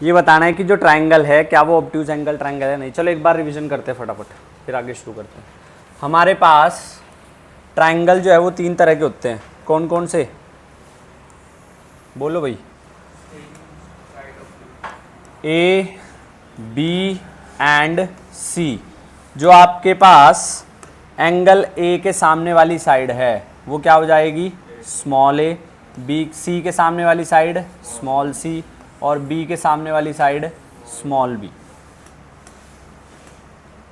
ये बताना है कि जो ट्राइंगल है क्या वो ऑब्ट्यूज एंगल ट्राइंगल है नहीं। चलो एक बार रिवीजन करते हैं फटाफट, फिर आगे शुरू करते हैं। हमारे पास ट्राइंगल जो है वो 3 तरह के होते हैं। कौन कौन से, बोलो भाई। ए, बी एंड सी। जो आपके पास एंगल ए के सामने वाली साइड है वो क्या हो जाएगी, स्मॉल ए। बी, सी के सामने वाली साइड स्मॉल सी, और बी के सामने वाली साइड स्मॉल बी।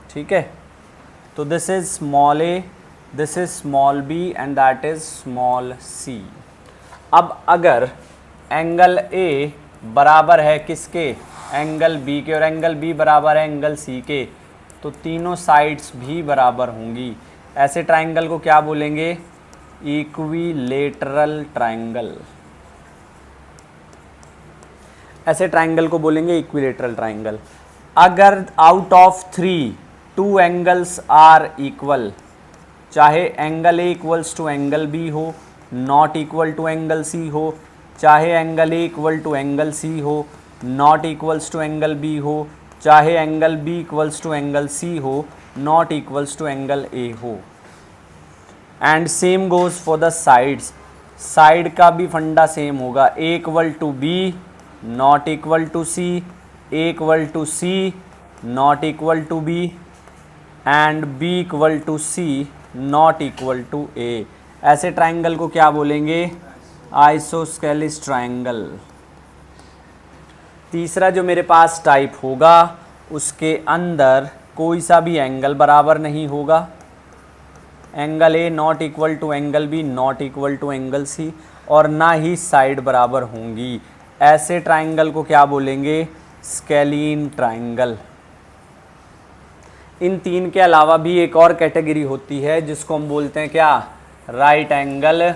ठीक है, तो this is small a, this is small b and that is small c. अब अगर एंगल ए बराबर है किसके, एंगल बी के, और एंगल बी बराबर है एंगल सी के, तो तीनों साइड्स भी बराबर होंगी। ऐसे ट्राइंगल को क्या बोलेंगे, इक्विलेटरल ट्राइंगल। ऐसे ट्राइंगल को बोलेंगे इक्विलेटरल ट्राइंगल। अगर out of 3 2 angles are equal, चाहे angle A equals to angle B हो, not equal to angle C हो, चाहे angle A equal to angle C हो, not equals to angle B हो, चाहे angle B equals to angle C हो, not equals to angle A हो। And same goes for the sides. Side का भी फंडा सेम होगा, A equal to B not equal to C, A equal to C not equal to B, and B equal to C not equal to A. ऐसे triangle को क्या बोलेंगे, isosceles triangle. तीसरा जो मेरे पास टाइप होगा उसके अंदर कोई सा भी एंगल बराबर नहीं होगा, angle A not equal to angle B not equal to angle C, और ना ही साइड बराबर होंगी। ऐसे ट्राइंगल को क्या बोलेंगे, स्केलीन ट्राइंगल। इन 3 के अलावा भी एक और कैटेगरी होती है जिसको हम बोलते हैं क्या, right angle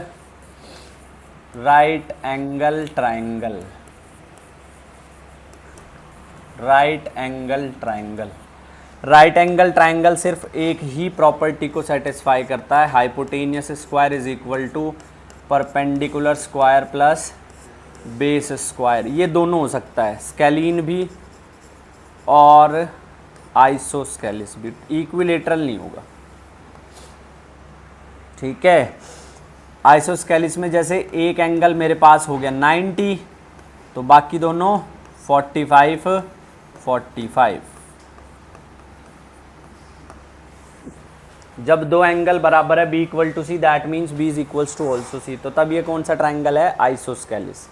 triangle. Right angle triangle. Right angle triangle सिर्फ एक ही प्रॉपर्टी को सेटिस्फाई करता है, hypotenuse square is equal to perpendicular square plus base square. ये दोनों हो सकता है, स्केलीन भी और आइसोस्केलिस भी, इक्विलेटरल नहीं होगा। ठीक है, आइसोस्केलिस में जैसे एक एंगल मेरे पास हो गया 90, तो बाकी दोनों 45 45। जब 2 एंगल बराबर है, B equal to C, that means B is equals to also C, तो तब ये कौन सा ट्राइंगल है, आइसोस्केलिस।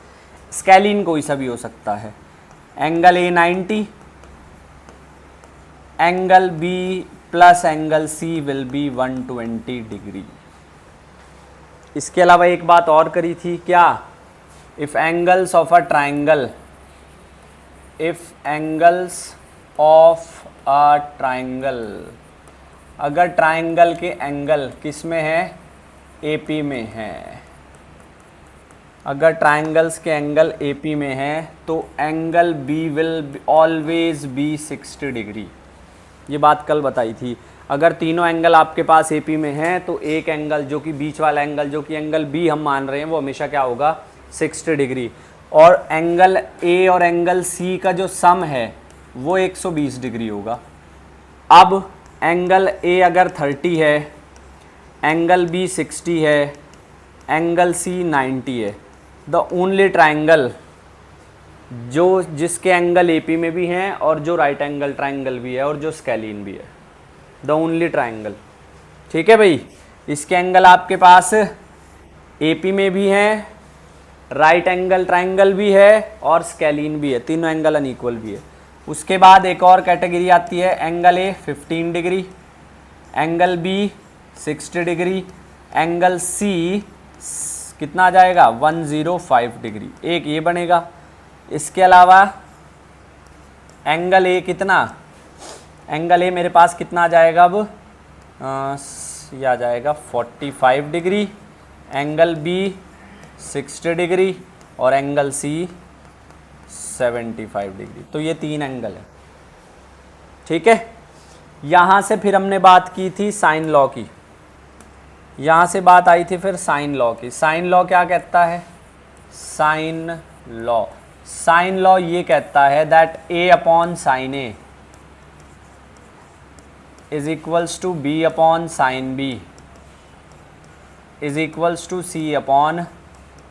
स्केलीन कोई सा भी हो सकता है। Angle A 90, angle B plus angle C will be 120 degree. इसके अलावा एक बात और करी थी क्या, if angles of a triangle, if angles of a triangle, अगर ट्राइंगल के एंगल किस में है, एपी में है। अगर ट्राइंगल्स के एंगल एपी में है तो angle B will always be 60 degree. ये बात कल बताई थी। अगर तीनों एंगल आपके पास एपी में हैं तो एक एंगल जो कि बीच वाला एंगल जो कि एंगल बी हम मान रहे हैं वो हमेशा क्या होगा, 60 डिग्री। और एंगल ए और एंगल सी का जो सम है वो 120 डिग्री होगा। अब एंगल ए अगर 30 है, एंगल बी 60 है, एंगल सी 90 है, द ओनली ट्राइंगल जो जिसके एंगल एपी में भी हैं और जो राइट एंगल ट्राइंगल भी है और जो स्केलीन भी है, द ओनली ट्राइंगल। ठीक है भाई, इसके एंगल आपके पास एपी में भी हैं, राइट एंगल ट्राइंगल भी है और स्केलीन भी है, तीनों एंगल अनइक्वल भी है। उसके बाद एक और कैटेगरी आती है, angle A 15 degree, angle B 60 degree, angle C कितना आ जाएगा, 105 डिग्री। एक ये बनेगा। इसके अलावा एंगल ए कितना, एंगल ए मेरे पास कितना आ जाएगा, अब ये आ जाएगा 45 डिग्री, एंगल बी 60 डिग्री और एंगल सी 75 डिग्री। तो ये 3 एंगल है। ठीक है, यहाँ से फिर हमने बात की थी साइन लॉ की, यहाँ से बात आई थी फिर साइन लॉ की। साइन लॉ क्या कहता है, साइन लॉ साइन लॉ ये कहता है that a upon sine A is equals to b upon sine b is equals to c upon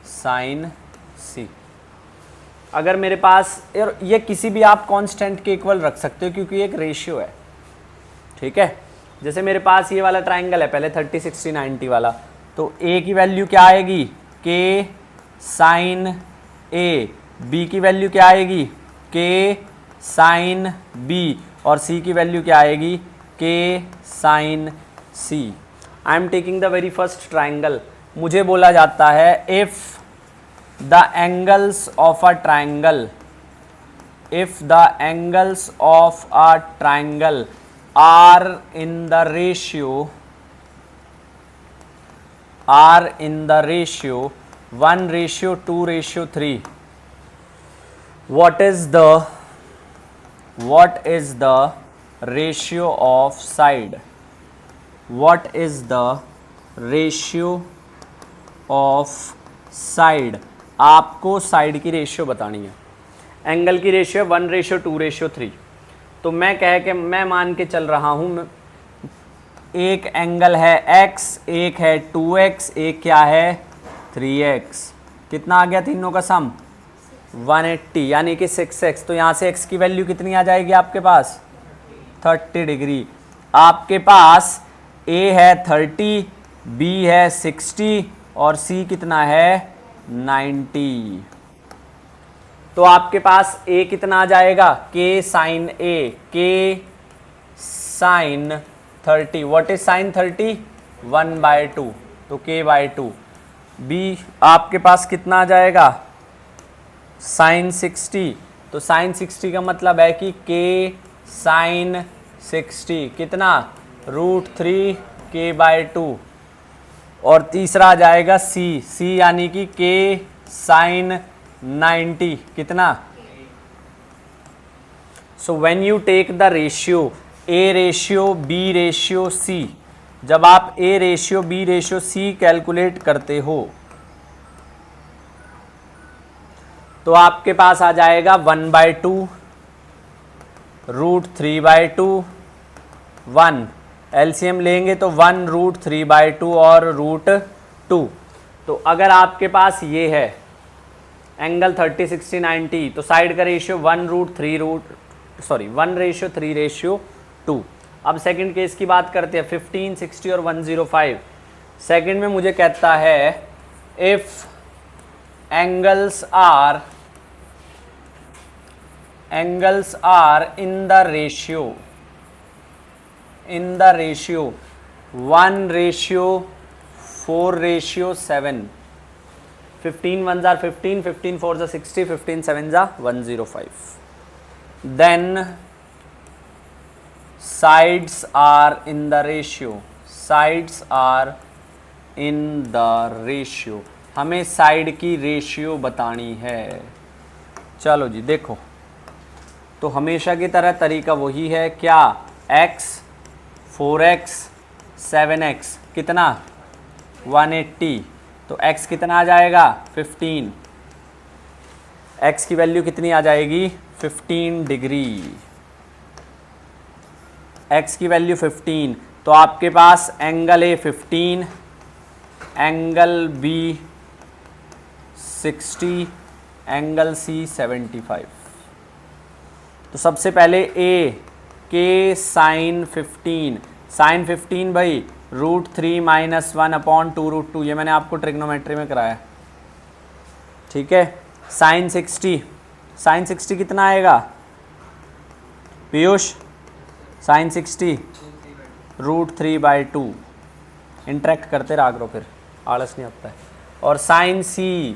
sine c। अगर मेरे पास, और ये किसी भी आप कांस्टेंट के इक्वल रख सकते हो क्योंकि एक रेशियो है, ठीक है। जैसे मेरे पास ये वाला ट्राइंगल है पहले 30 60 90 वाला, तो a की वैल्यू क्या आएगी k साइन a, b की वैल्यू क्या आएगी k साइन b और c की वैल्यू क्या आएगी k sine c। I am taking the very first triangle. मुझे बोला जाता है if the angles of a triangle, if the angles of a triangle are in the ratio 1:2:3, what is the ratio of side? What is the ratio of side? आपको side की ratio बतानी है। Angle की ratio 1:2:3। तो मैं मान के चल रहा हूँ, एक एंगल है x, एक है 2x, एक क्या है 3x। कितना आ गया तीनों का सम 180 यानी कि 6x। तो यहाँ से x की वैल्यू कितनी आ जाएगी आपके पास 30 डिग्री। आपके पास a है 30, b है 60 और c कितना है 90। तो आपके पास a कितना आ जाएगा k sine a, k sine 30। What is sine 30 1/2, तो k/2। b आपके पास कितना आ जाएगा साइन 60, तो साइन 60 का मतलब है कि k साइन 60 कितना √3 k/2। और तीसरा आ जाएगा c यानी कि k साइन 90 कितना। So when you take the ratio a ratio b ratio c, जब आप a ratio b ratio c calculate करते हो तो आपके पास आ जाएगा 1/2 √3/2 1। एलसीएम लेंगे तो 1 √3/2 और √2। तो अगर आपके पास ये है एंगल 30 60 90, तो साइड का रेशियो 1/3/2। अब सेकंड केस की बात करते हैं 15 60 और 105। सेकंड में मुझे कहता है if angles are in the ratio 1:4:7, 15 1s are 15, 15 4s are 60, 15 7s are 105, then sides are in the ratio। हमें साइड की रेशियो बतानी है। चलो जी देखो, तो हमेशा की तरह तरीका वही है, क्या x 4x 7x कितना 180, तो x कितना आ जाएगा 15, x की वैल्यू कितनी आ जाएगी 15 डिग्री, x की वैल्यू 15। तो आपके पास angle A 15, angle B 60, angle C 75। तो सबसे पहले A k साइन 15, साइन 15 भाई √3 - 1/2√2, ये मैंने आपको ट्रिग्नोमेट्री में कराया, ठीक है। साइन 60 कितना आएगा पीयूष, साइन 60 √3/2। इंटरेक्ट करते रहा करो, फिर आलस नहीं आता है। और साइन C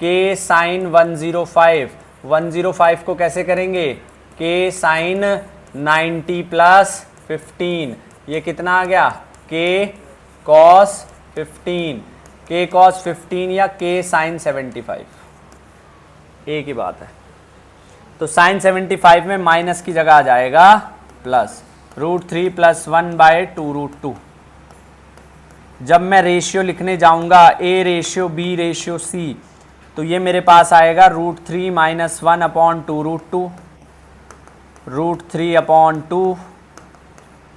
k साइन 105 को कैसे करेंगे k साइन 90 + 15, ये कितना आ गया k cos 15, k cos 15 या k साइन 75, एक ही बात है। तो साइन 75 में माइनस की जगह आ जाएगा प्लस, √3 + 1/2√2। जब मैं रेशियो लिखने जाऊंगा a ratio b ratio c, तो ये मेरे पास आएगा √3 माइनस 1/2 √3/2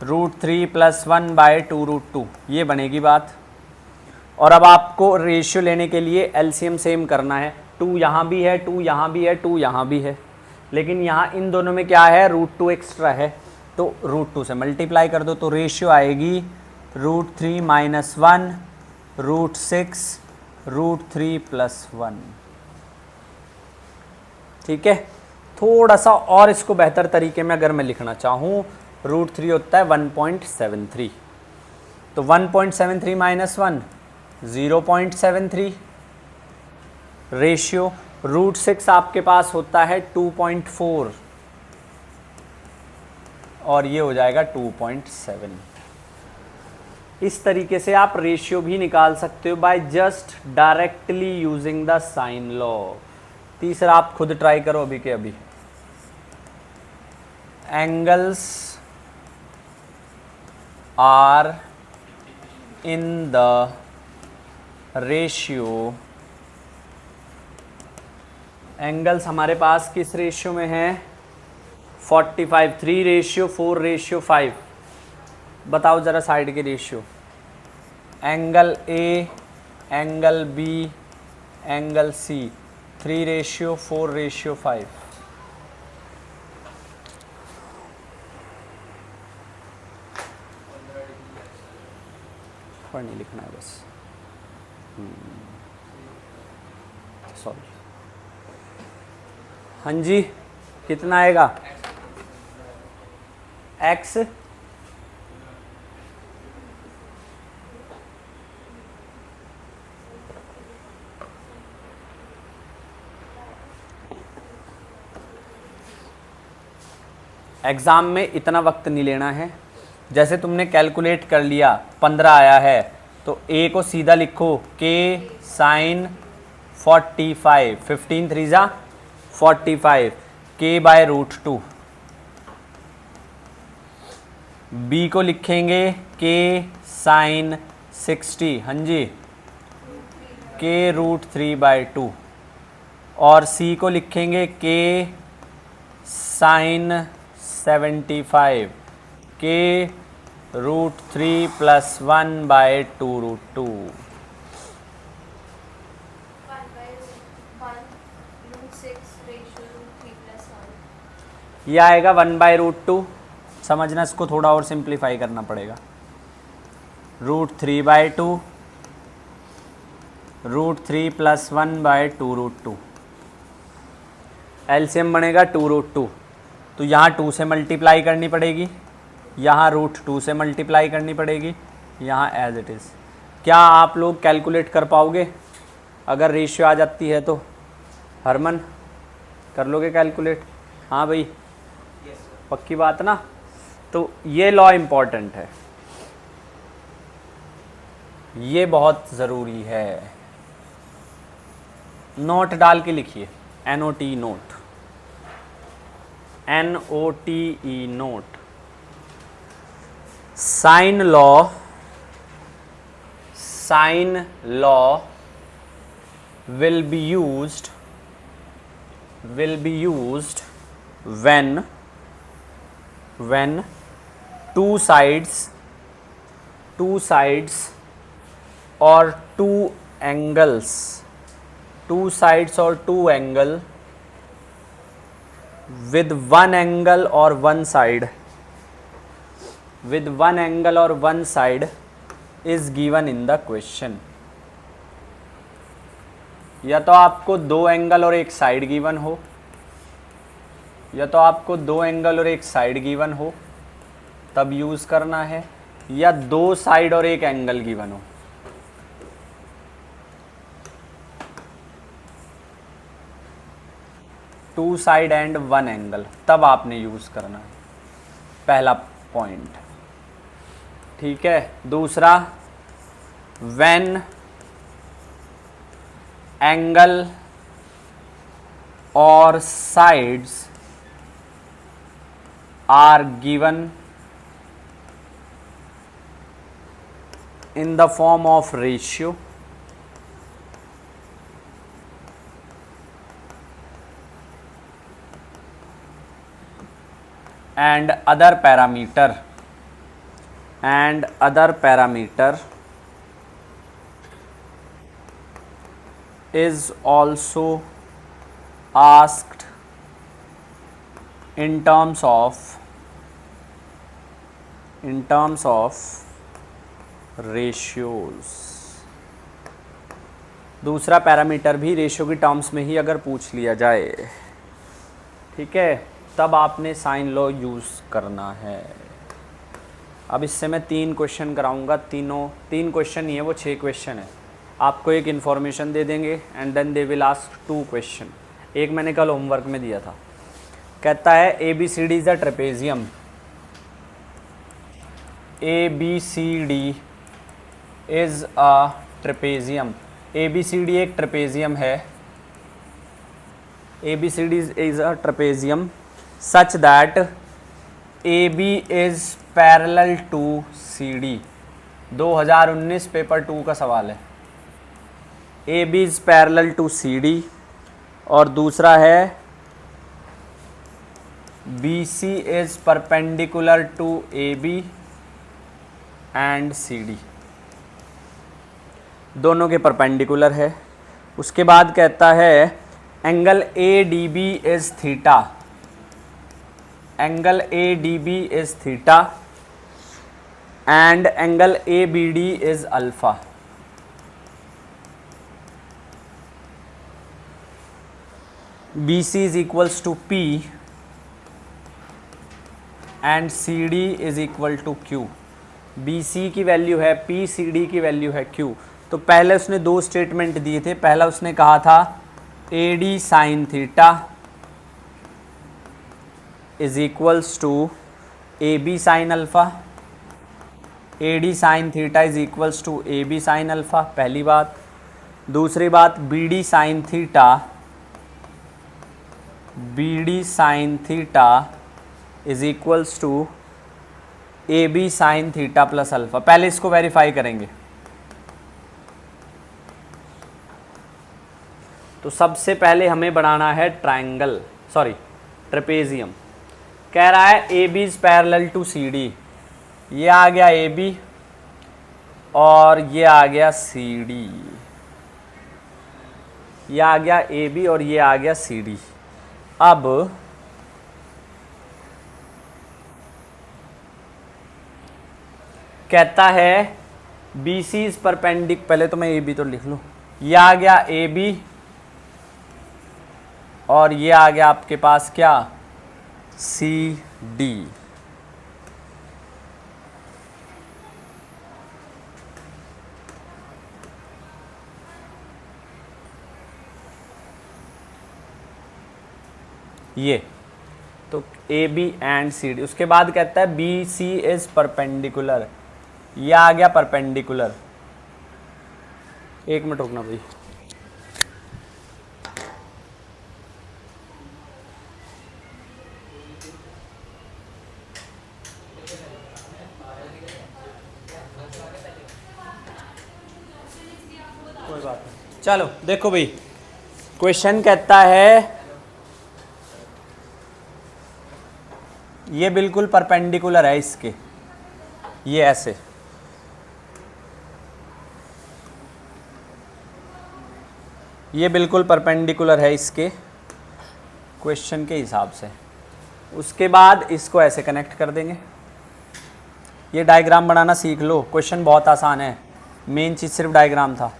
√3 प्लस 1/2 ये बनेगी बात। और अब आपको रेशियो लेने के लिए एलसीएम सेम करना है। 2 यहाँ भी है, 2 यहाँ भी है, 2 यहाँ भी है, लेकिन यहाँ इन दोनों में क्या है, √2 एक्स्ट्रा है, तो √2 से मल्टीप्लाई कर दो, तो रेशियो आएगी √3 माइनस 1 √6 √3 प्लस 1। ठीक है, थोड़ा सा और इसको बेहतर तरीके में अगर मैं लिखना चाहूँ, √3 होता है 1.73, तो 1.73 माइनस 1 0.73 रेशियो। √6 आपके पास होता है 2.4 और ये हो जाएगा 2.7। इस तरीके से आप रेशियो भी निकाल सकते हो by just directly using the sine law. तीसरा आप खुद ट्राई करो अभी के अभी। Angles are in the ratio, angles हमारे पास किस रेशियो में है, 45, 3:4:5। बताओ जरा साइड के ratio, angle A, angle B, angle C, 3:4:5। पर नहीं लिखना है बस, सॉरी। हाँ जी, कितना आएगा x, एग्ज़ाम में इतना वक्त नहीं लेना है। जैसे तुमने कैलकुलेट कर लिया 15 आया है, तो a को सीधा लिखो k साइन 45, 15 3 जा 45, k बाय √2। b को लिखेंगे k साइन 60, हाँ जी, k √3/2। और c को लिखेंगे k साइन 75, k √3 प्लस 1/2 √2। ये आएगा 1/2। समझना, इसको थोड़ा और सिंप्लीफाई करना पड़ेगा। √3/2 √3 प्लस 1/2 √2। एलसीएम बनेगा 2√2, तो यहाँ 2 से मल्टीप्लाई करनी पड़ेगी, यहाँ √2 से मल्टीप्लाई करनी पड़ेगी, यहाँ एज इट इज़। क्या आप लोग कैलकुलेट कर पाओगे अगर रेशियो आ जाती है तो? हरमन कर लोगे कैलकुलेट? हाँ भाई, पक्की बात ना? तो ये लॉ इम्पॉर्टेंट है, ये बहुत ज़रूरी है। नोट डाल के लिखिए, NOT note, NOTE note. Sine law will be used when two sides or two angles with one angle or one side is given in the question। या तो आपको 2 एंगल और एक साइड गिवन हो, तब यूज़ करना है, या 2 साइड और एक एंगल गिवन हो। टू साइड एंड 1 एंगल, तब आपने यूज़ करना है। पहला पॉइंट, ठीक है। दूसरा, व्हेन एंगल और sides are given in the form of ratio, and other parameter is also asked in terms of ratios। दूसरा पैरामीटर भी रेशियो की टर्म्स में ही अगर पूछ लिया जाए, ठीक है, तब आपने साइन लॉ यूज़ करना है। अब इससे मैं 3 क्वेश्चन कराऊंगा, तीन क्वेश्चन ही है, वो 6 क्वेश्चन है। आपको एक इन्फॉर्मेशन दे देंगे and then they will ask 2 question. एक मैंने कल होमवर्क में दिया था, कहता है ABCD is a trapezium. ABCD is a trapezium. ABCD एक ट्रेपेजियम है। ABCD is a trapezium such that AB is parallel to CD। 2019 paper 2 का सवाल है। AB is parallel to CD। और दूसरा है BC is perpendicular to AB and CD। दोनों के परपेंडिकुलर है। उसके बाद कहता है angle ADB is theta. Angle ADB is theta and angle ABD is alpha. BC is equals to P and CD is equal to Q। BC की value है P, CD की वैल्यू है Q। तो पहले उसने 2 स्टेटमेंट दिए थे। पहला उसने कहा था AD sine theta is equals to AB sine alpha. AD sine theta is equals to AB sine alpha, पहली बात। दूसरी बात BD sine theta is equals to AB sine theta plus alpha. पहले इसको वेरीफाई करेंगे। तो सबसे पहले हमें बनाना है ट्रेपेजियम। कह रहा है AB is parallel to CD। ये आ गया AB और ये आ गया CD। ये आ गया AB और ये आ गया CD। अब कहता है BC इज परपेंडिक, पहले तो मैं AB तो लिख लूँ। ये आ गया AB और ये आ गया आपके पास क्या, CD। ये तो AB एंड CD। उसके बाद कहता है BC इज परपेंडिकुलर। ये आ गया परपेंडिकुलर। एक मिनट रुकना भाई। कोई बात नहीं, चलो देखो भाई, क्वेश्चन कहता है ये बिल्कुल परपेंडिकुलर है इसके, ये ऐसे। ये बिल्कुल परपेंडिकुलर है इसके क्वेश्चन के हिसाब से। उसके बाद इसको ऐसे कनेक्ट कर देंगे। ये डायग्राम बनाना सीख लो, क्वेश्चन बहुत आसान है, मेन चीज़ सिर्फ डायग्राम था।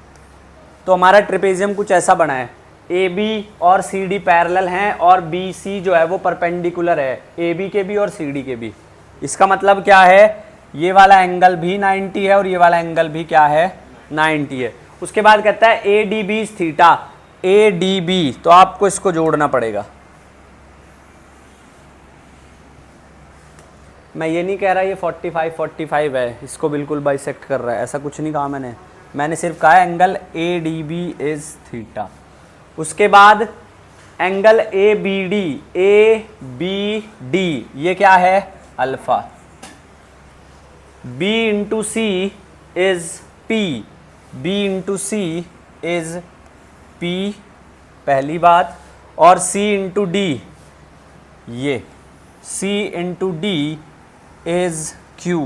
तो हमारा ट्रेपेजियम कुछ ऐसा बना है, AB और CD पैरेलल हैं और BC जो है वो परपेंडिकुलर है AB के भी और CD के भी। इसका मतलब क्या है, ये वाला एंगल भी 90 है और ये वाला एंगल भी क्या है, 90 है। उसके बाद कहता है ADB इज थीटा। ADB तो आपको इसको जोड़ना पड़ेगा। मैं ये नहीं कह रहा ये 45 है, इसको बिल्कुल बाइसेक्ट कर रहा है, ऐसा कुछ नहीं कहा मैंने सिर्फ कहा एंगल ADB इज थीटा। उसके बाद एंगल ABD ये क्या है, alpha. B into C is P, B into C is P, पहली बात। और C इंटू D ये C into D is Q।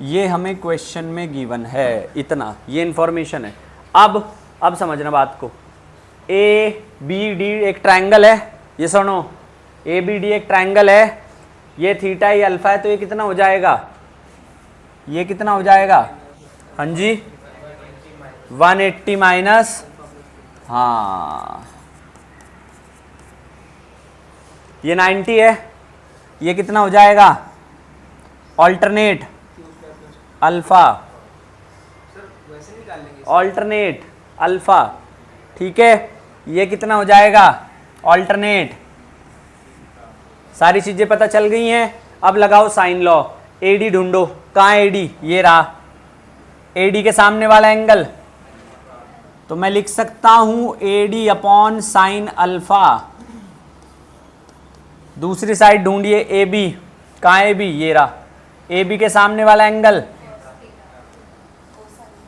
ये हमें क्वेश्चन में गिवन है, इतना ये इंफॉर्मेशन है। अब समझना बात को। ए बी डी एक ट्रायंगल है, ये सुनो, ए बी डी एक ट्रायंगल है, ये थीटा ये अल्फा है, तो ये कितना हो जाएगा, ये कितना हो जाएगा, हाँ जी 180 माइनस, हाँ ये 90 है, ये कितना हो जाएगा, ऑल्टरनेट अल्फा, ऑल्टरनेट अल्फा, ठीक है, ये कितना हो जाएगा, ऑल्टरनेट। सारी चीजें पता चल गई हैं। अब लगाओ साइन लॉ। एडी ढूंढो, कहाँ है एडी, ये रहा, एडी के सामने वाला एंगल, तो मैं लिख सकता हूं एडी अपॉन साइन अल्फा। दूसरी साइड ढूंढिए ए बी, कहाँ है ए बी, ये रहा, ए बी के सामने वाला angle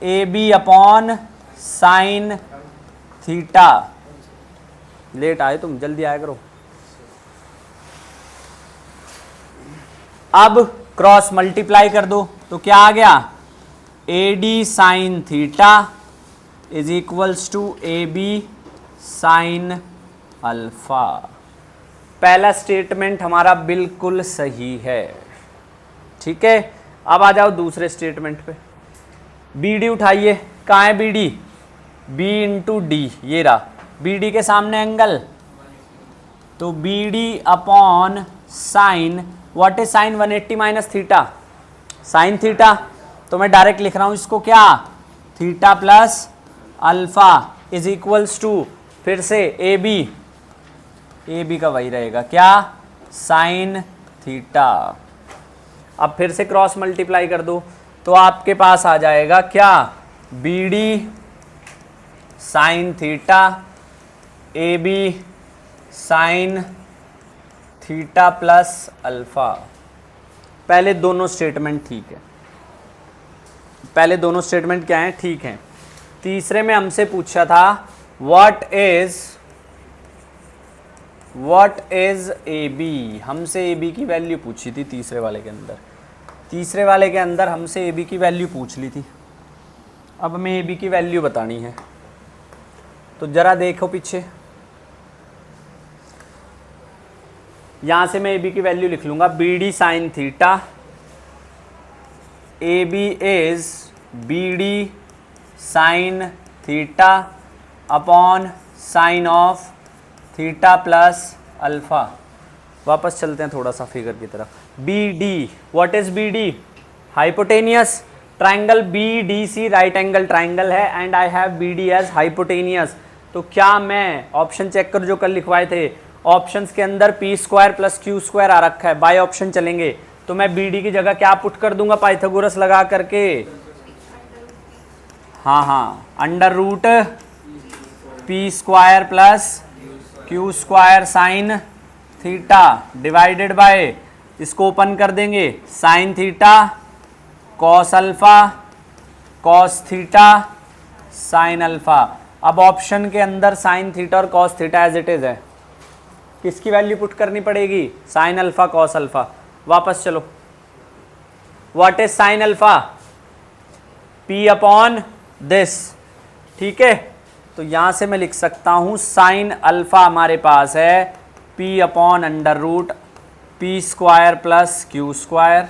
A B upon sine theta. Late आए तुम, जल्दी आया करो। अब क्रॉस मल्टीप्लाई कर दो, तो क्या आ गया, A D sine theta is equals to A B sine alpha. पहला स्टेटमेंट हमारा बिल्कुल सही है, ठीक है। अब आ जाओ दूसरे स्टेटमेंट पे। बी डी उठाइए, कहाँ है B D, B into D, ये रहा, बी डी के सामने एंगल, तो B D upon sine, what is sine 180 minus theta, sine theta, तो मैं डायरेक्ट लिख रहा हूं इसको क्या, theta plus alpha is equals to, फिर से ए बी का वही रहेगा क्या, साइन थीटा। अब फिर से क्रॉस मल्टीप्लाई कर दो, तो आपके पास आ जाएगा क्या, B D sine theta, A B sine theta plus alpha. पहले दोनों स्टेटमेंट ठीक है, पहले दोनों स्टेटमेंट क्या हैं, ठीक हैं। तीसरे में हमसे पूछा था व्हाट इज ए बी, हमसे ए बी की वैल्यू पूछी थी तीसरे वाले के अंदर, तीसरे वाले के अंदर हमसे ए बी की वैल्यू पूछ ली थी। अब हमें ए बी की वैल्यू बतानी है, तो जरा देखो पीछे, यहां से मैं ए बी की वैल्यू लिख लूंगा, B D sine theta, A B is B D sine theta upon sine of theta plus alpha. वापस चलते हैं थोड़ा सा फिगर की तरफ। B D, what is B D, hypotenuse triangle, B D C right angle triangle है and I have B D as hypotenuse. तो क्या मैं ऑप्शन चेक कर, जो कल लिखवाए थे, ऑप्शंस के अंदर P square plus Q square आ रखा है, बाय ऑप्शन चलेंगे, तो मैं बी डी की जगह क्या पुट कर दूंगा, पाइथागोरस लगा करके, हाँ under root P square plus Q square sine theta divided by, इसको ओपन कर देंगे, sine theta cos alpha cos theta sine alpha. अब ऑप्शन के अंदर साइन थीटा और cos theta as it is है, किसकी वैल्यू पुट करनी पड़ेगी, साइन अल्फा कॉस अल्फा। वापस चलो, what is sine alpha, P upon this, ठीक है। तो यहां से मैं लिख सकता हूं साइन अल्फा हमारे पास है P upon under root P square plus Q square,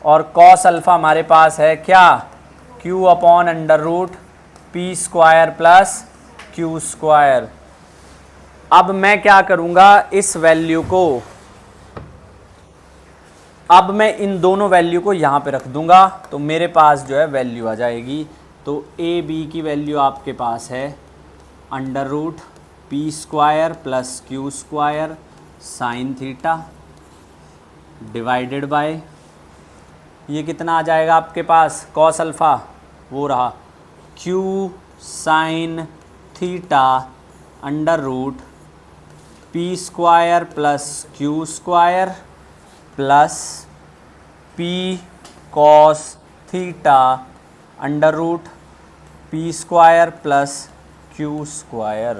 और कॉस अल्फा हमारे पास है क्या, Q upon under root P square plus Q square. अब मैं क्या करूंगा, इस वैल्यू को, अब मैं इन दोनों वैल्यू को यहां पे रख दूंगा, तो मेरे पास जो है वैल्यू आ जाएगी। तो ए बी की वैल्यू आपके पास है under root P square plus Q square sine theta divided by, ये कितना आ जाएगा आपके पास, कॉस अल्फा, वो रहा Q sine theta under root P square plus Q square plus P cos theta under root P square plus Q square.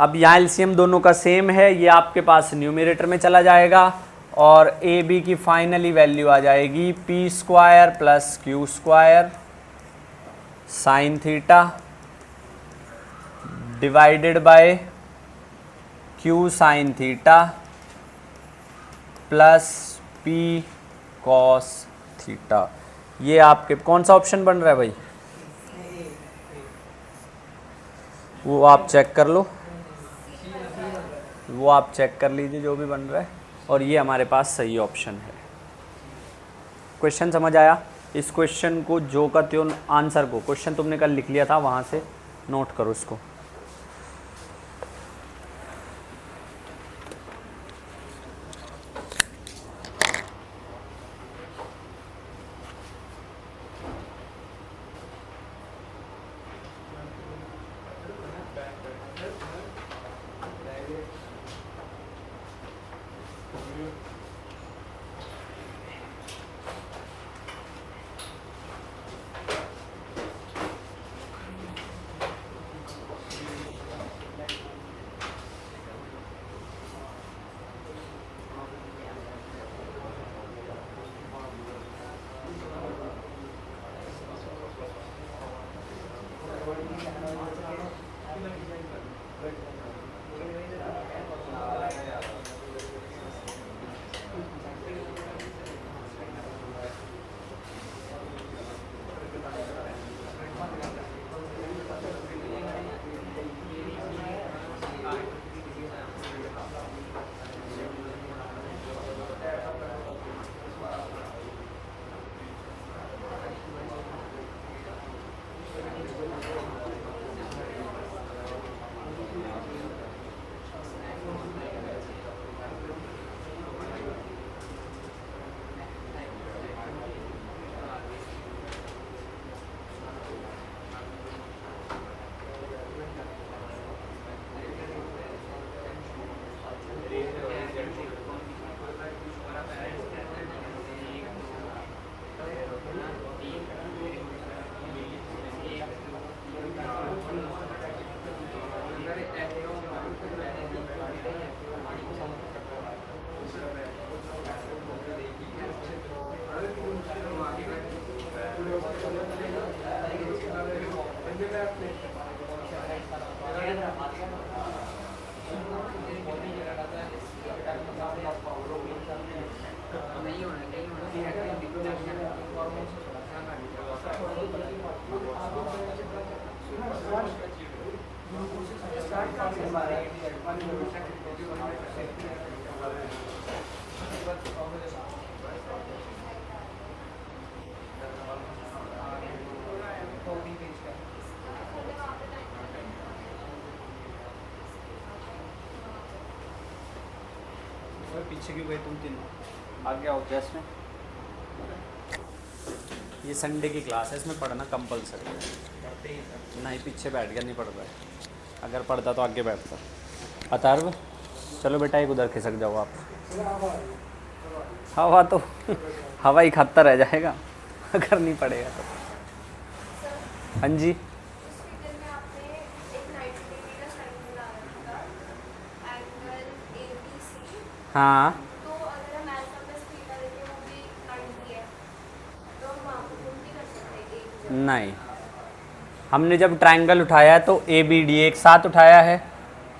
अब यहाँ LCM दोनों का सेम है, ये आपके पास न्यूमरेटर में चला जाएगा और ए बी की फाइनली वैल्यू आ जाएगी P square plus Q square sine theta divided bye Q sine theta plus P cos theta. ये आपके कौन सा ऑप्शन बन रहा है भाई, वो आप चेक कर लो, वो आप चेक कर लीजिए जो भी बन रहा है, और ये हमारे पास सही ऑप्शन है। क्वेश्चन समझ आया? इस क्वेश्चन को जो का त्यों आंसर को, क्वेश्चन तुमने कल लिख लिया था वहाँ से नोट करो इसको। पीछे क्यों गए तुम तीनों? आगे आओ क्लास में। ये संडे की क्लास है, इसमें पढ़ना कंपलसरी है। नहीं पीछे बैठ गया, नहीं पढ़ रहा है। अगर पढ़ता तो आगे बैठता। अथर्व चलो बेटा एक उधर खिसक जाओ आप। हवा तो हवा ही खाता रह जाएगा अगर नहीं पढ़ेगा तो। हाँ जी हाँ तो अगर हम अल्फा प्लस थीटा लेते हैं वो भी 90 है, तो हम वहाँ पर घूम भी कर सकते हैं एक जगह। नहीं, हमने जब ट्रायंगल उठाया है तो ए बी डी एक साथ उठाया है,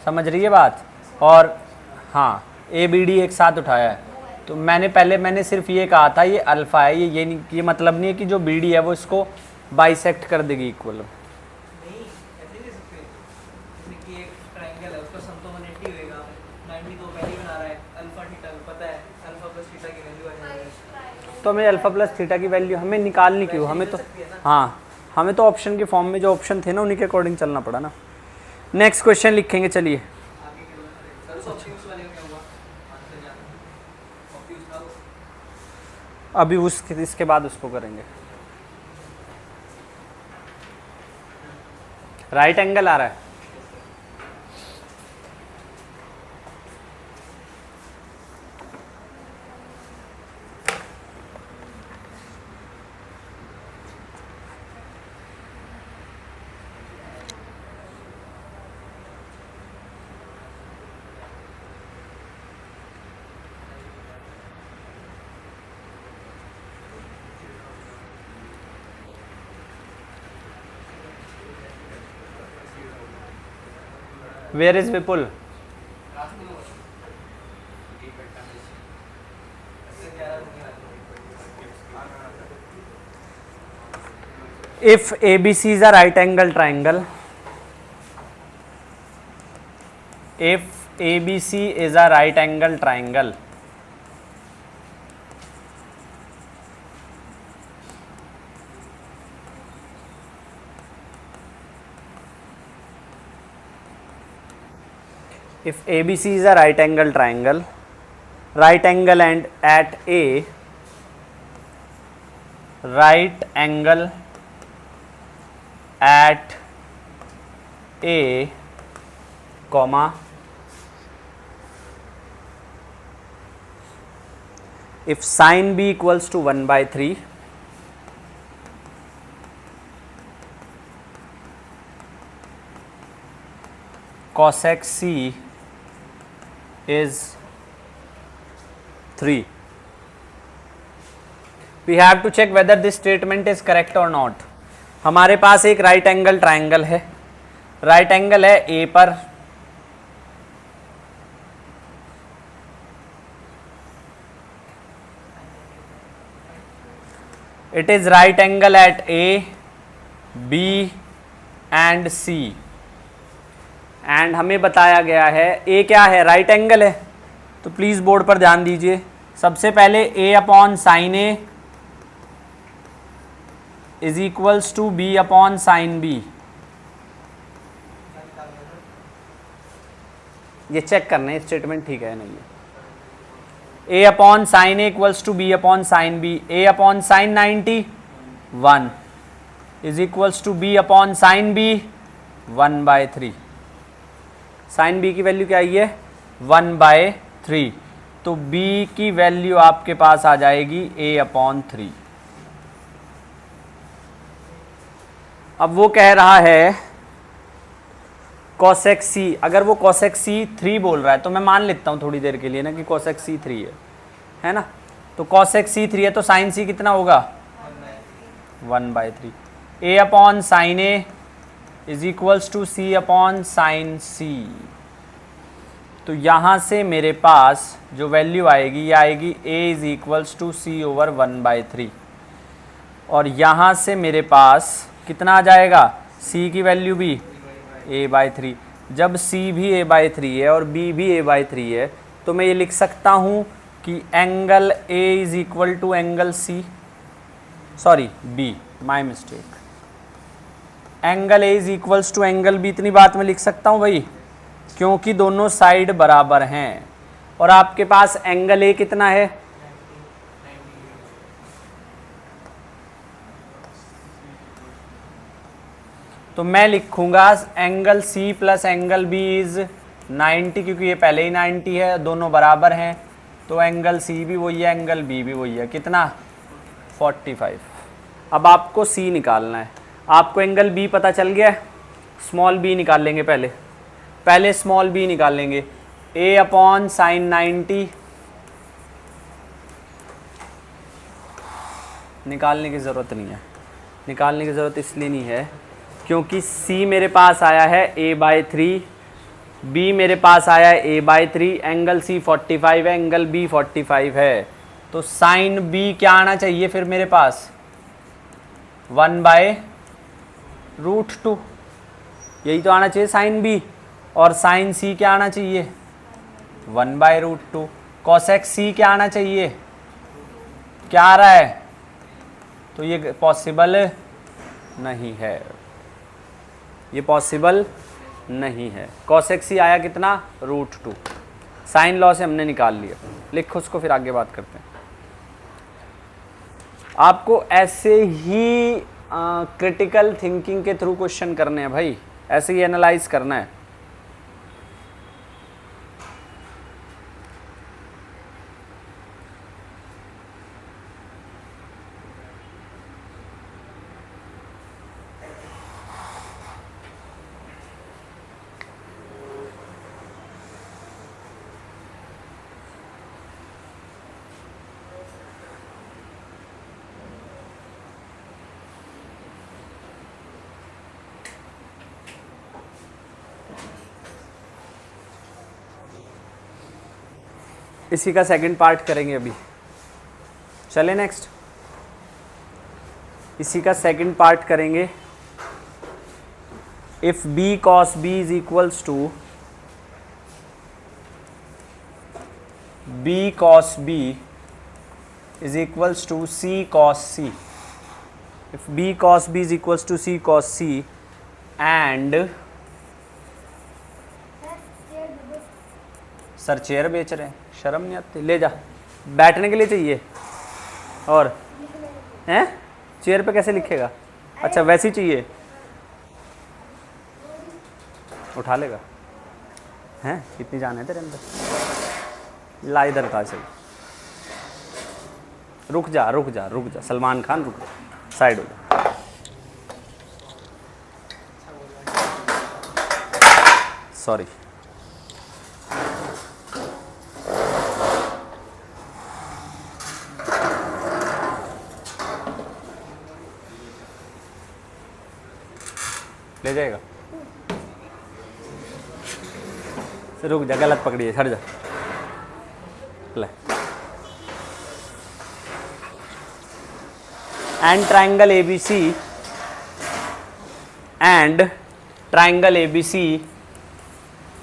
समझ रही है बात? और हाँ ए बी डी एक साथ उठाया है। तो मैंने सिर्फ ये कहा था ये अल्फ़ा है, ये नहीं, ये मतलब नहीं है कि जो बी डी है वो इसको बाइसेक्ट कर देगी इक्वल। तो हमें अल्फ़ा प्लस थीटा की वैल्यू हमें निकालनी क्यों, हमें तो हाँ हमें तो ऑप्शन के फॉर्म में जो ऑप्शन थे ना उन्हीं के अकॉर्डिंग चलना पड़ा ना। नेक्स्ट क्वेश्चन लिखेंगे, चलिए। अभी इसके बाद उसको करेंगे। राइट एंगल आ रहा है। Where is Vipul? If ABC is a right angle triangle, if ABC is a right angle triangle, if ABC is a right angle triangle, right angle and at A, right angle at A, comma, if sin B equals to 1/3, cosec C is 3. We have to check whether this statement is correct or not. हमारे पास एक right angle triangle है, right angle है A पर, it is right angle at A, B and C, and हमें बताया गया है ए क्या है, राइट एंगल है। तो प्लीज बोर्ड पर ध्यान दीजिए, सबसे पहले A upon sine A is equals to B upon sine B. ये चेक करना है स्टेटमेंट ठीक है नहीं है। A upon sine A equals to B upon sine B, A upon sine 90 1 is equals to B upon sine B 1/3। Sine B की value क्या आई है 1/3, तो b की वैल्यू आपके पास आ जाएगी a अपॉन 3। अब वो कह रहा है cosec c, अगर वो cosec c 3 बोल रहा है तो मैं मान लेता हूँ थोड़ी देर के लिए ना कि cosec c 3 है ना, तो cosec c 3 है तो sin c कितना होगा 1/3। a upon sine a is equals to c upon sine c। तो यहाँ से मेरे पास जो वैल्यू आएगी ये आएगी a is equals to c over 1/3, और यहाँ से मेरे पास कितना आ जाएगा c की वैल्यू भी a/3। जब c भी a/3 है और b भी a/3 है तो मैं ये लिख सकता हूँ कि angle a is equal to angle c, sorry b, my mistake, angle a is equals to angle b। इतनी बात मैं लिख सकता हूँ भाई, क्योंकि दोनों साइड बराबर हैं। और आपके पास एंगल a कितना है, तो मैं लिखूंगा angle c plus angle b is 90, क्योंकि ये पहले ही 90 है, दोनों बराबर हैं, तो एंगल c भी वही है, एंगल b भी वही है, कितना 45। अब आपको c निकालना है, आपको एंगल b पता चल गया, स्मॉल b निकाल लेंगे, पहले स्मॉल b निकाल लेंगे, a अपॉन साइन 90, निकालने की ज़रूरत नहीं है, निकालने की ज़रूरत इसलिए नहीं है क्योंकि c मेरे पास आया है a/3, b मेरे पास आया है a/3, एंगल c 45 है, एंगल b 45 है, तो साइन b क्या आना चाहिए फिर मेरे पास 1/√2, यही तो आना चाहिए साइन b, और साइन c क्या आना चाहिए 1/√2, कॉसेक c क्या आना चाहिए, क्या आ रहा है, तो ये पॉसिबल नहीं है, ये पॉसिबल नहीं है। कॉसेक सी आया कितना √2, साइन लॉ से हमने निकाल लिया, लिखो उसको फिर आगे बात करते हैं। आपको ऐसे ही क्रिटिकल थिंकिंग के थ्रू क्वेश्चन करने हैं भाई, ऐसे ही एनालाइज करना है। इसी का सेकंड पार्ट करेंगे अभी। चले नेक्स्ट, इसी का सेकंड पार्ट करेंगे। If B cos B is equals to B cos B is equals to C cos C, if B cos B is equals to C cos C and sir chair बेच रहे हैं, शर्म नहीं आती? ले जा, बैठने के लिए चाहिए और हैं, चेयर पे कैसे लिखेगा? अच्छा वैसे ही चाहिए, उठा लेगा हैं? कितनी जान है तेरे अंदर? ला इधर था सही, रुक जा रुक जा रुक जा, सलमान खान रुक जा, साइड हो जा। सॉरी, ले जाएगा? रुक जा, गलत पकड़ी है, हट जा। ले, and triangle ABC and triangle ABC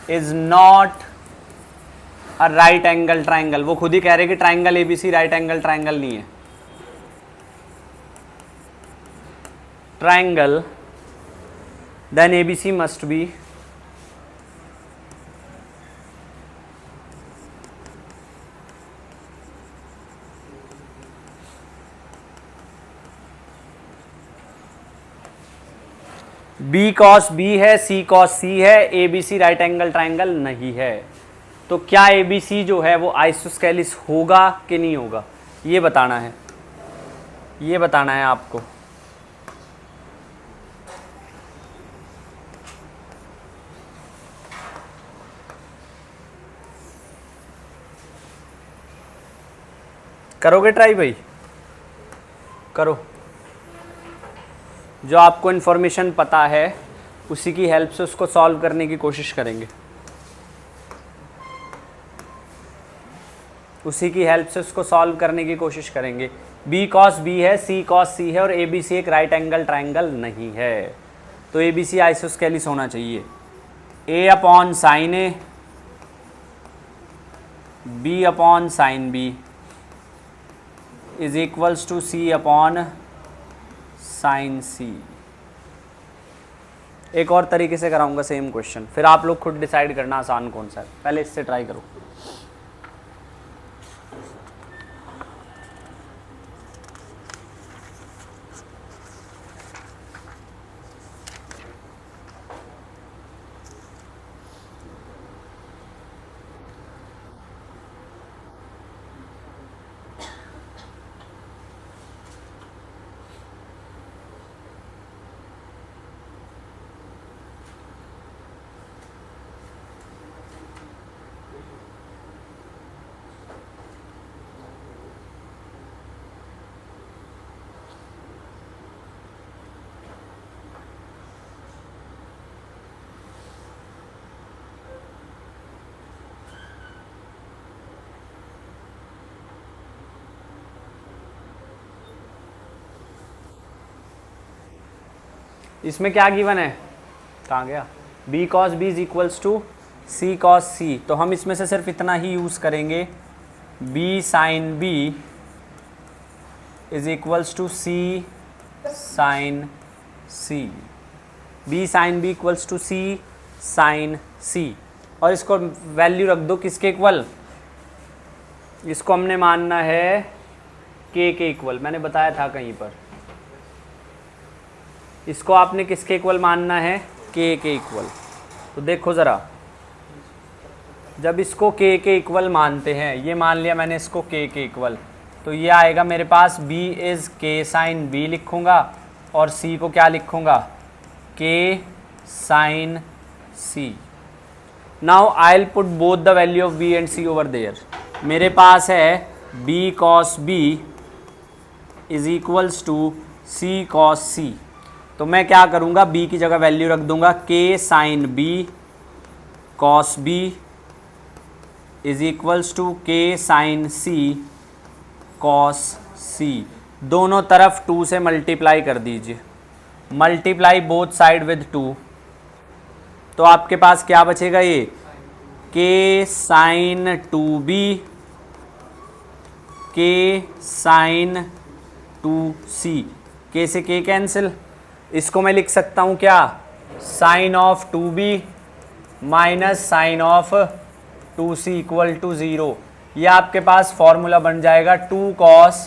is not a right angle triangle. वो खुद ही कह रहे कि triangle ABC right angle triangle नहीं है। Triangle then ABC must be B cos B है, C cos C है, ABC राइट एंगल ट्राइंगल नहीं है। तो क्या ABC जो है वो आइसोस्केलिस होगा कि नहीं होगा, ये बताना है, ये बताना है आपको। करोगे ट्राई भाई? करो। जो आपको इन्फॉर्मेशन पता है उसी की हेल्प से उसको सॉल्व करने की कोशिश करेंगे, उसी की हेल्प से उसको सॉल्व करने की कोशिश करेंगे। B cos B है, C cos C है और ABC एक राइट एंगल ट्राइंगल नहीं है। तो ABC आइसोस्केलिस होना चाहिए। A upon sine A, B upon sine B is equals to C upon sine C। एक और तरीके से कराऊंगा सेम क्वेश्चन, फिर आप लोग खुद डिसाइड करना आसान कौन सा है। पहले इससे ट्राई करो। इसमें क्या गिवन है, कहाँ गया? B cos B is equals to C cos C। तो हम इसमें से सिर्फ इतना ही यूज़ करेंगे, B sin B is equals to C sin C। B sin B equals to C sin C और इसको वैल्यू रख दो किसके इक्वल? इसको हमने मानना है K के इक्वल। मैंने बताया था कहीं पर, इसको आपने किसके इक्वल मानना है? K के इक्वल। तो देखो ज़रा, जब इसको K के इक्वल मानते हैं, ये मान लिया मैंने इसको K के इक्वल, तो ये आएगा मेरे पास B is K sine B लिखूँगा और C को क्या लिखूँगा? K sine C। Now I will put both the value of B and C over there. मेरे पास है B cos B is equals to C cos C। तो मैं क्या करूँगा, B की जगह वैल्यू रख दूंगा K sine B cos B is equals to K sine C cos C. दोनों तरफ 2 से मल्टीप्लाई कर दीजिए, मल्टीप्लाई बोथ साइड विद 2, तो आपके पास क्या बचेगा, ये के साइन 2b के साइन 2c, के से के कैंसिल, इसको मैं लिख सकता हूँ क्या, sine of 2b minus sine of 2c equal to 0। ये आपके पास फॉर्मूला बन जाएगा 2 cos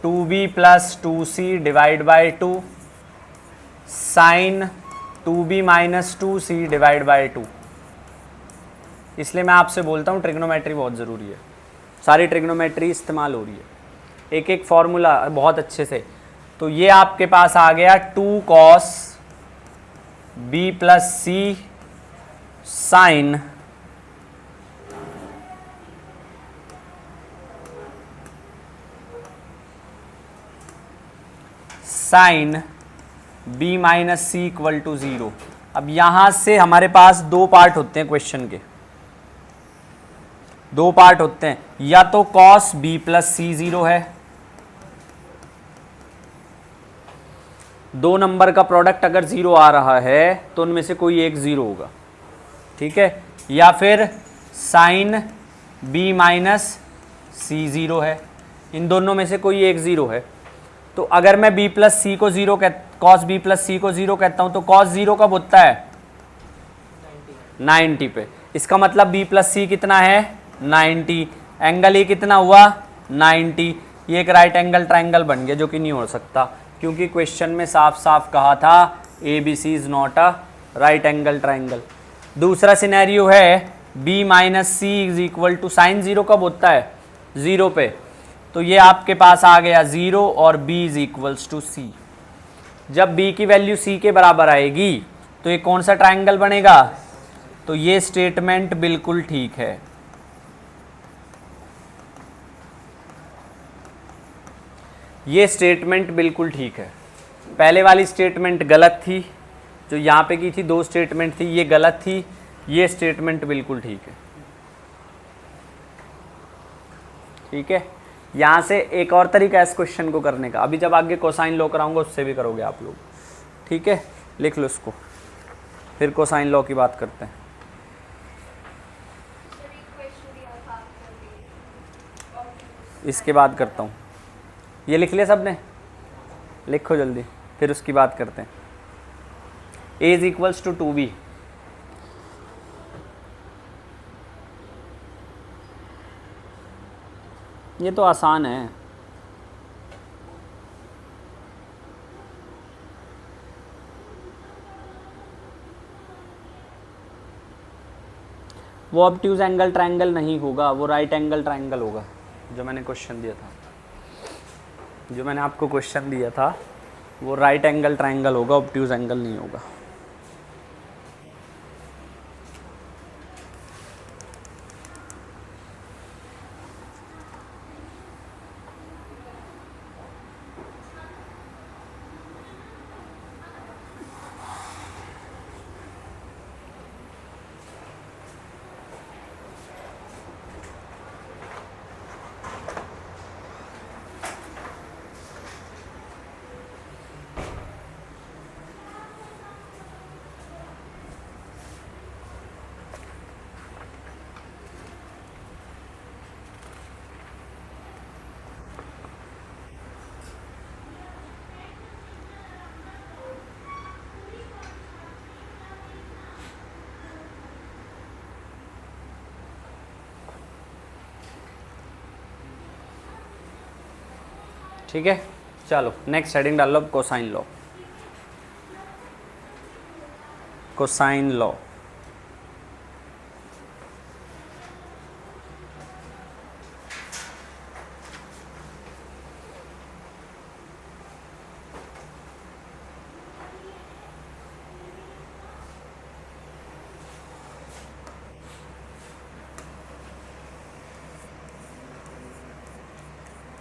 2b plus 2c divide by 2 sine 2b minus 2c divide by 2। इसलिए मैं आपसे बोलता हूँ ट्रिग्नोमेट्री बहुत ज़रूरी है, सारी ट्रिग्नोमेट्री इस्तेमाल हो रही है, एक एक फॉर्मूला बहुत अच्छे से। तो ये आपके पास आ गया 2 cos b plus C sine sine b minus C equal to 0। अब यहां से हमारे पास दो पार्ट होते हैं क्वेश्चन के, दो पार्ट होते हैं, या तो cos b प्लस सी 0 है, दो नंबर का प्रोडक्ट अगर 0 आ रहा है तो उनमें से कोई एक 0 होगा, ठीक है, या फिर साइन b माइनस सी 0 है, इन दोनों में से कोई एक 0 है। तो अगर मैं b प्लस सी को 0 cos b प्लस सी को 0 कहता हूं तो cos 0 कब होता है, 90 पे, इसका मतलब b प्लस सी कितना है 90, एंगल ये कितना हुआ 90, ये एक राइट एंगल ट्राइंगल बन गया, जो कि नहीं हो सकता क्योंकि क्वेश्चन में साफ साफ कहा था A B C is not a right angle triangle. दूसरा सिनेरियो है b minus C is equal to, sine 0 कब होता है 0 पे, तो ये आपके पास आ गया 0 और b इज इक्वल्स टू सी। जब b की वैल्यू c के बराबर आएगी तो ये कौन सा ट्राइंगल बनेगा, तो ये स्टेटमेंट बिल्कुल ठीक है, ये स्टेटमेंट बिल्कुल ठीक है। पहले वाली स्टेटमेंट गलत थी, जो यहाँ पे की थी, दो स्टेटमेंट थी, ये गलत थी, ये स्टेटमेंट बिल्कुल ठीक है, ठीक है। यहाँ से एक और तरीका है इस क्वेश्चन को करने का, अभी जब आगे कोसाइन लॉ कराऊंगा उससे भी करोगे आप लोग, ठीक है, लिख लो इसको, फिर कोसाइन लॉ की बात करते हैं। इसके बाद करता हूँ, ये लिख लिया सबने, लिखो जल्दी, फिर उसकी बात करते हैं। a is equals to 2b, ये तो आसान है, वो ऑब्ट्यूज एंगल ट्रायंगल नहीं होगा, वो राइट एंगल ट्रायंगल होगा, जो मैंने क्वेश्चन दिया था, जो मैंने आपको क्वेश्चन दिया था वो राइट एंगल ट्रायंगल होगा, ऑब्ट्यूज एंगल नहीं होगा। ठीक है, चलो नेक्स्ट हेडिंग डाल लो, कोसाइन लॉ। कोसाइन लॉ,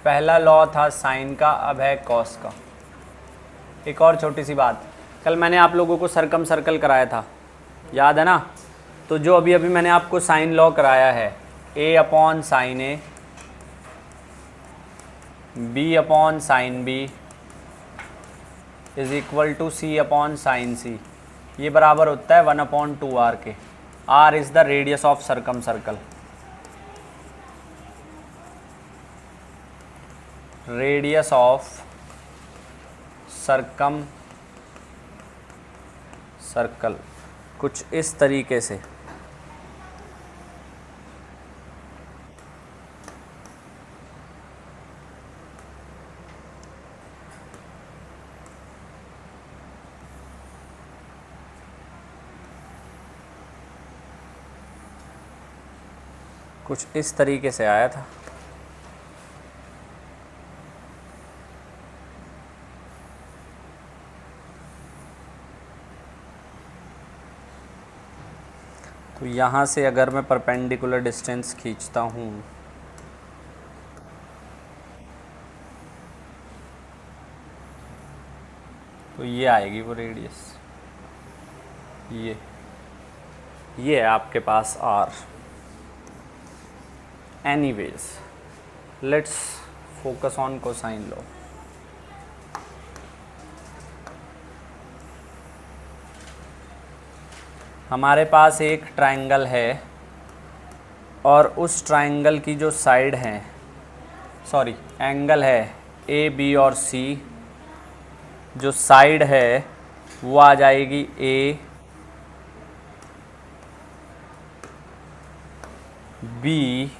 पहला लॉ था साइन का, अब है कॉस का। एक और छोटी सी बात, कल मैंने आप लोगों को सरकम सर्कल कराया था, याद है ना, तो जो अभी अभी मैंने आपको साइन लॉ कराया है, A upon sine A, B upon sine B is equal to C upon sine C, ये बराबर होता है 1/2 r के। r is the radius of circumcircle, radius of circumcircle, कुछ इस तरीके से। कुछ इस तरीके से आया था। तो यहाँ से अगर मैं परपेंडिकुलर डिस्टेंस खींचता हूँ तो ये आएगी वो रेडियस, ये है आपके पास r। Anyways let's focus on cosine law. हमारे पास एक ट्रायंगल है और उस ट्रायंगल की जो साइड है, सॉरी एंगल है ए बी और सी, जो साइड है वो आ जाएगी ए बी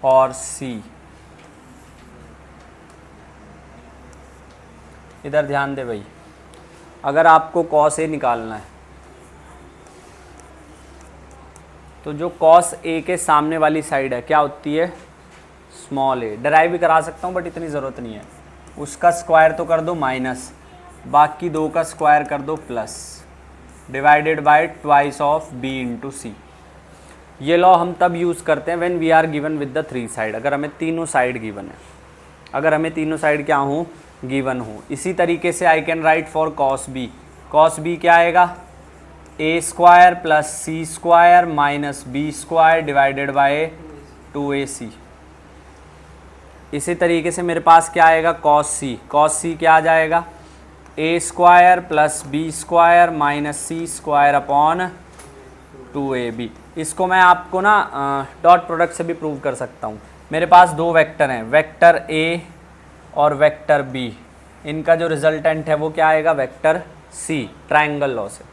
और सी। इधर ध्यान दे भाई, अगर आपको कॉस ए निकालना है तो जो कॉस ए के सामने वाली साइड है क्या होती है, स्मॉल ए। डराइव भी करा सकता हूँ बट इतनी ज़रूरत नहीं है। उसका स्क्वायर तो कर दो माइनस, बाकी दो का स्क्वायर कर दो plus, divided by twice of B into C. ये लॉ हम तब यूज़ करते हैं when we are given with the 3 side, अगर हमें तीनों साइड गिवन है, अगर हमें तीनों साइड क्या हूँ, गिवन हूँ। इसी तरीके से I can write for cos B. Cos B क्या आएगा, A square plus C square minus B square divided by 2ac। इसी तरीके से मेरे पास क्या आएगा, कॉस सी। कॉस सी क्या आ जाएगा, A square plus B square minus C square upon 2ab। इसको मैं आपको ना डॉट प्रोडक्ट से भी प्रूव कर सकता हूँ। मेरे पास दो वेक्टर हैं, वेक्टर ए और वेक्टर बी, इनका जो रिजल्टेंट है वो क्या आएगा, वेक्टर सी, ट्रायंगल लॉ से।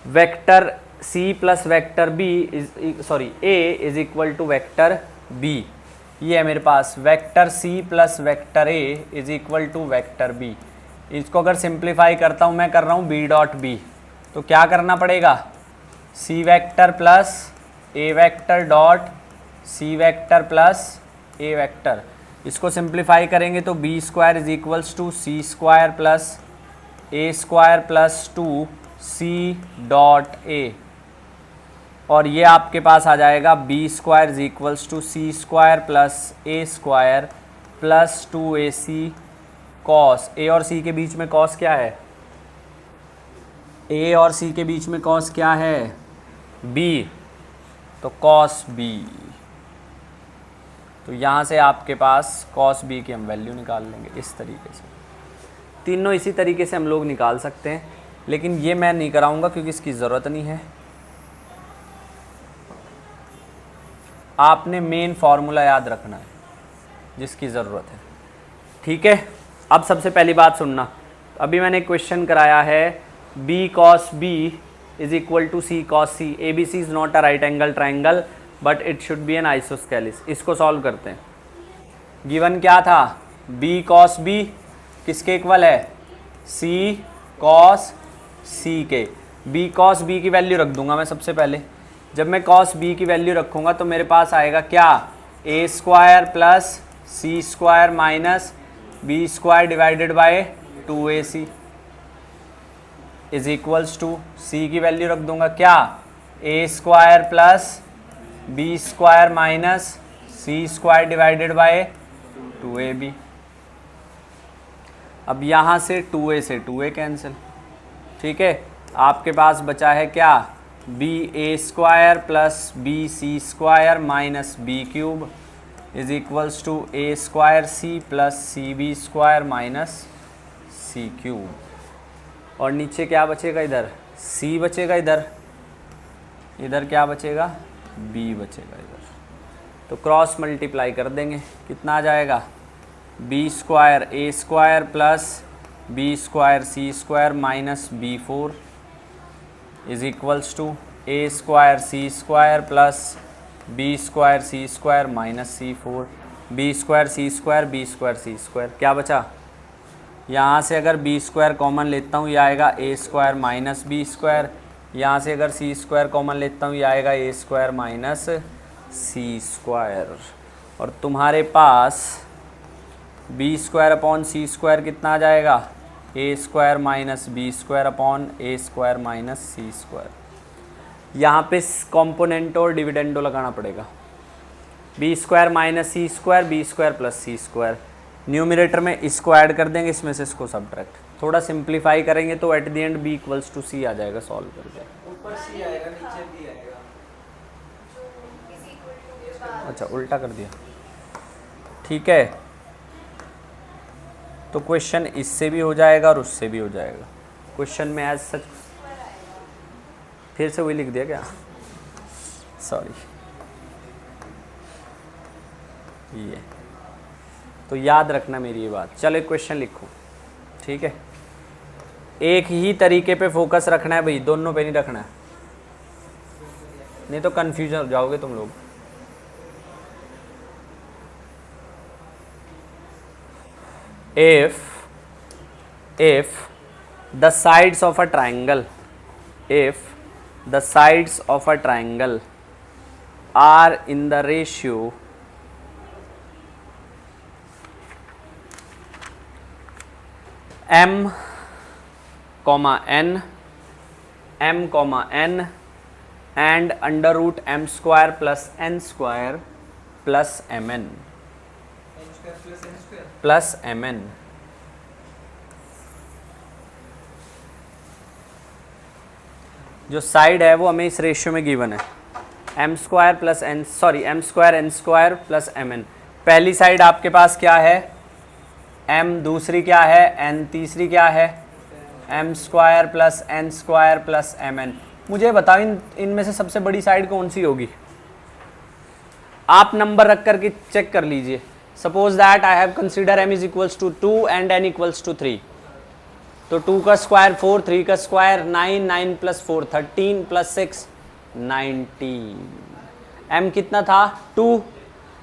Vector C plus vector B is sorry A is equal to vector B. ये है मेरे पास vector C plus vector A is equal to vector B. इसको अगर सिंप्लीफाई करता हूँ, मैं कर रहा हूँ बी डॉट बी, तो क्या करना पड़ेगा, C vector plus A vector dot C vector plus A vector. इसको सिंप्लीफाई करेंगे तो B square is equals to C square plus A square plus 2 C dot A, और ये आपके पास आ जाएगा B square is equals to C square plus A square plus 2ac cos. A और सी के बीच में कॉस क्या है, ए और सी के बीच में कॉस क्या है, बी, तो कॉस बी। तो यहाँ से आपके पास कॉस बी की हम वैल्यू निकाल लेंगे इस तरीके से। तीनों इसी तरीके से हम लोग निकाल सकते हैं, लेकिन ये मैं नहीं कराऊंगा क्योंकि इसकी ज़रूरत नहीं है। आपने मेन फार्मूला याद रखना है जिसकी ज़रूरत है, ठीक है। अब सबसे पहली बात सुनना, अभी मैंने क्वेश्चन कराया है B cos B is equal to C cos C. A B C is not a right angle triangle but it should be an isosceles. इसको सॉल्व करते हैं। गिवन क्या था, बी कॉस बी किसके इक्वल है, C cos C के। B cos B की value रख दूंगा मैं सबसे पहले। जब मैं कॉस बी की वैल्यू रखूंगा तो मेरे पास आएगा क्या, A square plus C square minus B square divided by 2ac is equals to C की वैल्यू रख दूंगा क्या, A square plus B square minus C square divided by 2ab। अब यहाँ से 2a से 2a कैंसिल, ठीक है। आपके पास बचा है क्या, B A square plus B C square minus B cube is equals to A square C plus C B square minus C cube. और नीचे क्या बचेगा, इधर सी बचेगा, इधर क्या बचेगा, बी बचेगा इधर। तो क्रॉस मल्टीप्लाई कर देंगे, कितना आ जाएगा, B square A square plus B square C square minus B four is equals to A square C square plus B square C square minus C four, B square C square B square C square, क्या बचा, यहाँ से अगर B square common लेता हूँ, यह आएगा A square minus B square, यहाँ से अगर सी स्क्वायर कॉमन लेता हूँ, यह आएगा A square minus C square. और तुम्हारे पास B square upon C square कितना आ जाएगा, A square minus B square upon A square minus C square. यहाँ पे कॉम्पोनेंटो और डिविडेंडो लगाना पड़ेगा, B square minus C square B square plus C square, numerator में इसको ऐड कर देंगे, इसमें से इसको सब्ट्रैक्ट, थोड़ा सिंप्लीफाई करेंगे तो at the end B equals to C आ जाएगा सॉल्व करके। ऊपर सी आएगा नीचे बी आएगा। अच्छा उल्टा कर दिया, ठीक है। तो क्वेश्चन इससे भी हो जाएगा और उससे भी हो जाएगा। क्वेश्चन में एज सच फिर से वही लिख दिया क्या, सॉरी, ये तो याद रखना मेरी ये बात। चलो एक क्वेश्चन लिखो, ठीक है, एक ही तरीके पे फोकस रखना है भाई, दोनों पे नहीं रखना है, नहीं तो कंफ्यूजन हो जाओगे तुम लोग। if the sides of a triangle are in the ratio m, n and under root m square plus n square plus mn plus mn, जो साइड है वो हमें इस रेशियो में गिवन है, M square plus N, sorry M square N square plus M N. पहली साइड आपके पास क्या है, एम, दूसरी क्या है एन, तीसरी क्या है M square plus N square plus M N. मुझे बताओ इनमें से सबसे बड़ी साइड कौन सी होगी, आप नंबर रख करके चेक कर लीजिए। Suppose that I have consider M is equals to 2 and N equals to 3, तो 2 का स्क्वायर 4, 3 का स्क्वायर 9, 9 प्लस 4 13 प्लस 6 19। m कितना था 2,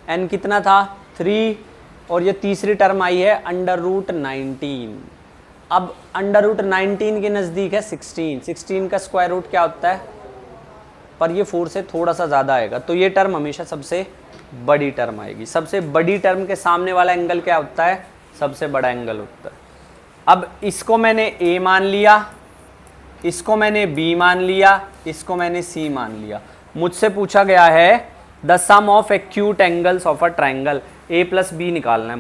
n कितना था 3, और ये तीसरी टर्म आई है अंडर रूट 19। अब अंडर रूट 19 के नज़दीक है 16, 16 का स्क्वायर रूट क्या होता है, पर ये 4 से थोड़ा सा ज़्यादा आएगा, तो ये टर्म हमेशा सबसे बड़ी टर्म आएगी। सबसे बड़ी टर्म के सामने वाला एंगल क्या होता है, सबसे बड़ा एंगल होता है। अब इसको मैंने a मान लिया, इसको मैंने b मान लिया, इसको मैंने c मान लिया। मुझसे पूछा गया है the sum of acute angles of a triangle, a plus B निकालना है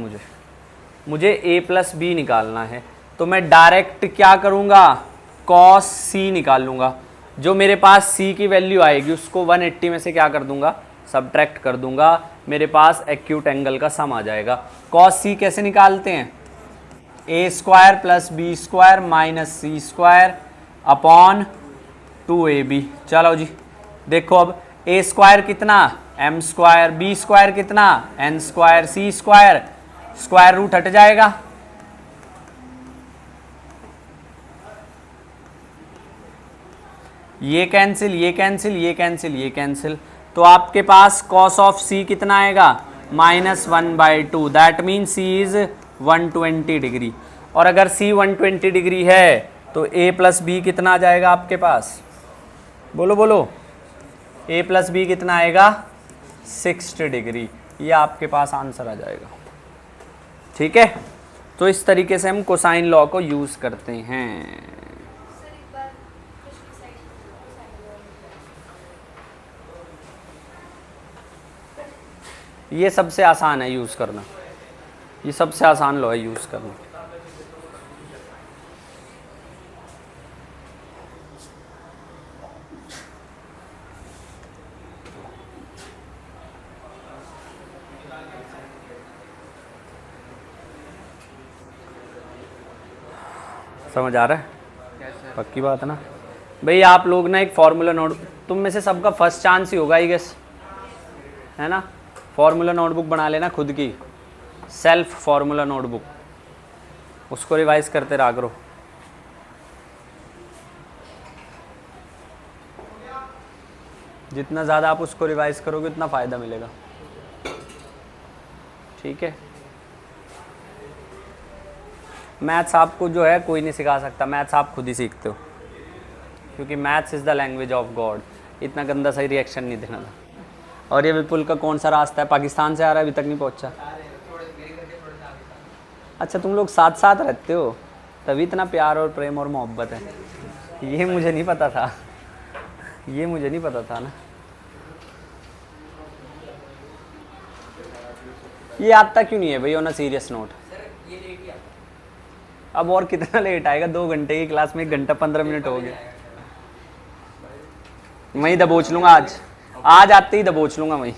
मुझे a प्लस बी निकालना है। तो मैं डायरेक्ट क्या करूँगा, cos c निकाल लूँगा। जो मेरे पास c की वैल्यू आएगी उसको 180 में से क्या कर दूँगा, सब्ट्रैक्ट कर दूँगा, मेरे पास एक्यूट एंगल का सम आ जाएगा। cos c कैसे निकालते हैं, A square plus B square minus C square upon 2ab। चलो जी देखो, अब ए स्क्वायर कितना एम स्क्वायर, बी स्क्वायर कितना N square, C square square root हट जाएगा, ये कैंसिल ये कैंसिल ये कैंसिल ये कैंसिल, तो आपके पास कॉस ऑफ सी कितना आएगा -1/2, that mean C is 120 degree. और अगर C 120 डिग्री है तो A प्लस बी कितना आ जाएगा आपके पास, बोलो बोलो, A प्लस बी कितना आएगा 60 डिग्री। ये आपके पास आंसर आ जाएगा, ठीक है। तो इस तरीके से हम कोसाइन लॉ को यूज़ करते हैं। ये सबसे आसान है यूज़ करना, ये सबसे आसान लॉ है यूज़ करना। समझ आ रहा है? पक्की बात है ना भाई। आप लोग ना एक फार्मूला नोट, तुम में से सबका फर्स्ट चांस ही होगा आई गेस, है ना? फार्मूला नोटबुक बना लेना खुद की, सेल्फ फार्मूला नोटबुक, उसको रिवाइज करते रहा करो। जितना ज़्यादा आप उसको रिवाइज करोगे उतना फ़ायदा मिलेगा, ठीक है? मैथ्स आपको जो है कोई नहीं सिखा सकता, मैथ्स आप खुद ही सीखते हो, क्योंकि maths is the language of God. इतना गंदा सही रिएक्शन नहीं देना था। और ये विपुल का कौन सा रास्ता है? पाकिस्तान से आ रहा है, अभी तक नहीं पहुंचा। अच्छा, तुम लोग साथ साथ रहते हो, तभी इतना प्यार और प्रेम और मोहब्बत है। ये मुझे नहीं पता था, ये मुझे नहीं पता था ना। ये आता क्यों नहीं है भाई ऑन अ सीरियस नोट? अब और कितना लेट आएगा? 2 घंटे की क्लास में 1 घंटा 15 मिनट हो गया। वहीं दबोच लूँगा आज आते ही दबोच लूँगा वहीं।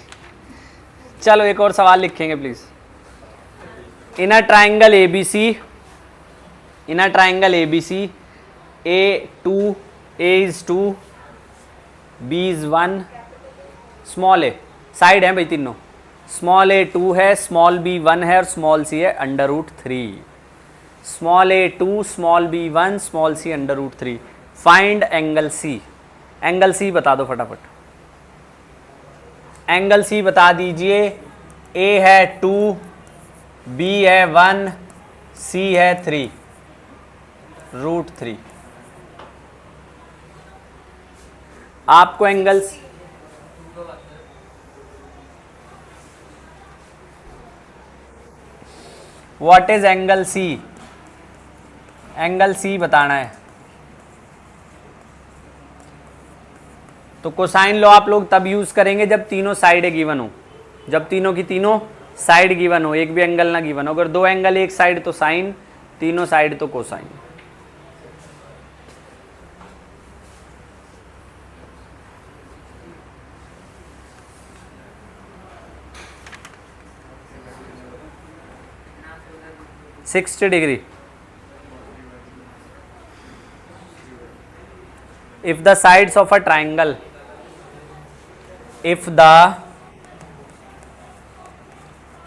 चलो एक और सवाल लिखेंगे please. In a triangle ABC, in a triangle ABC, A2, A is 2, B is 1, small a, side है भाई तीनों, स्मॉल a 2 है, स्मॉल b 1 है और स्मॉल c है √3। Small a 2, small b 1, small c √3। Find angle c। Angle c बता दो फटाफट। एंगल c बता दीजिए। a है 2, b है 1, c है 3, √3। आपको angles what is angle C? Angle C बताना है। तो कोसाइन लॉ आप लोग तब यूज करेंगे जब तीनों साइड गिवन हो, जब तीनों की तीनों साइड गिवन हो, एक भी एंगल ना गिवन हो। अगर 2 एंगल एक साइड तो साइन, तीनों साइड तो cosine. $60 degree. If the sides of a triangle, if the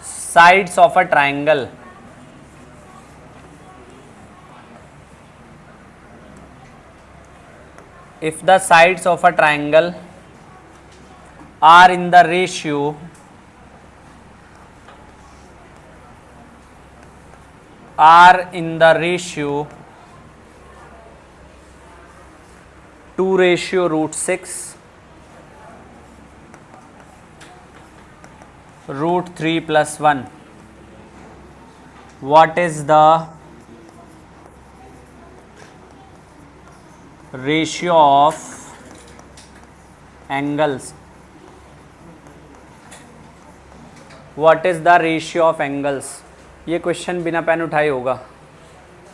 sides of a triangle if the sides of a triangle are in the ratio (2:6) √3 + 1, what is the ratio of angles? What is the ratio of angles? ये question बिना pen उठाए होगा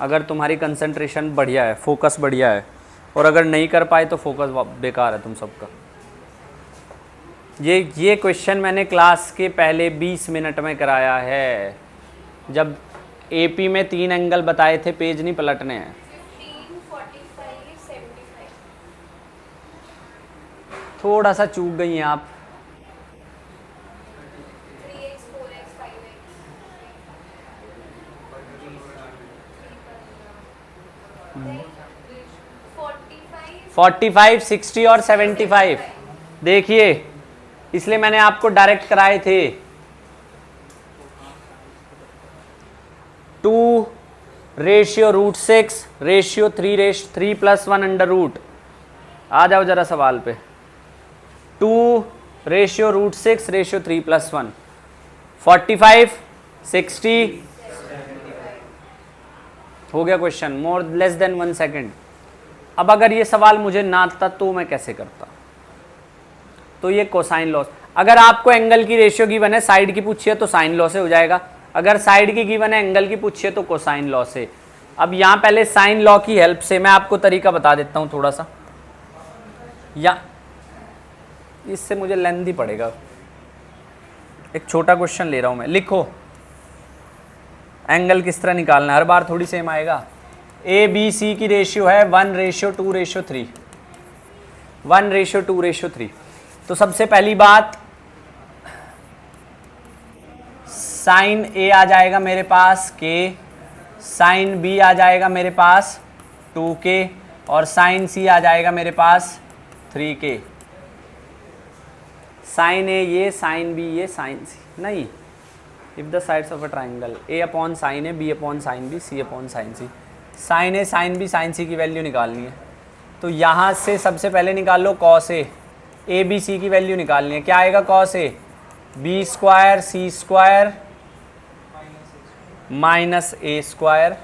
अगर तुम्हारी concentration बढ़िया है, focus बढ़िया है। और अगर नहीं कर पाए तो फोकस बेकार है तुम सबका। ये क्वेश्चन मैंने क्लास के पहले 20 मिनट में कराया है, जब AP में 3 एंगल बताए थे। पेज नहीं पलटने हैं। 15, 45, 75। थोड़ा सा चूक गई हैं आप। 3x, 4x, 5x। 45, 60 और 75। देखिए, इसलिए मैंने आपको डायरेक्ट कराए थे। 2:6 रेशियो 3 + 1 √ आ जाओ जरा सवाल पे। 2:6 रेशियो 3 + 1, 45, 60 हो गया question. More less than 1 second. अब अगर ये सवाल मुझे ना आता तो मैं कैसे करता? तो ये कोसाइन लॉस। अगर आपको एंगल की रेशियो गिवन है, साइड की पूछिए तो साइन लॉ से हो जाएगा। अगर साइड की गिवन है, एंगल की पूछिए तो कोसाइन लॉ से। अब यहाँ पहले साइन लॉ की हेल्प से मैं आपको तरीका बता देता हूँ थोड़ा सा, या इससे मुझे लेंथी पड़ेगा। एक छोटा क्वेश्चन ले रहा हूँ मैं। लिखो एंगल किस तरह निकालना है, हर बार थोड़ी सेम आएगा। ए बी सी की रेशियो है 1:2:3, 1:2:3। तो सबसे पहली बात, साइन ए आ जाएगा मेरे पास k, साइन बी आ जाएगा मेरे पास 2k, और साइन सी आ जाएगा मेरे पास 3k। साइन ए ये, साइन बी ये, साइन सी नहीं। If the sides of a triangle A upon sine A, B upon sine B, C upon sine C. Sine A, sine B, sine C की value निकालनी है। तो यहाँ से सबसे पहले निकाल लो कॉस ए बी सी की वैल्यू निकालनी है। क्या आएगा cos A? B square C square minus A square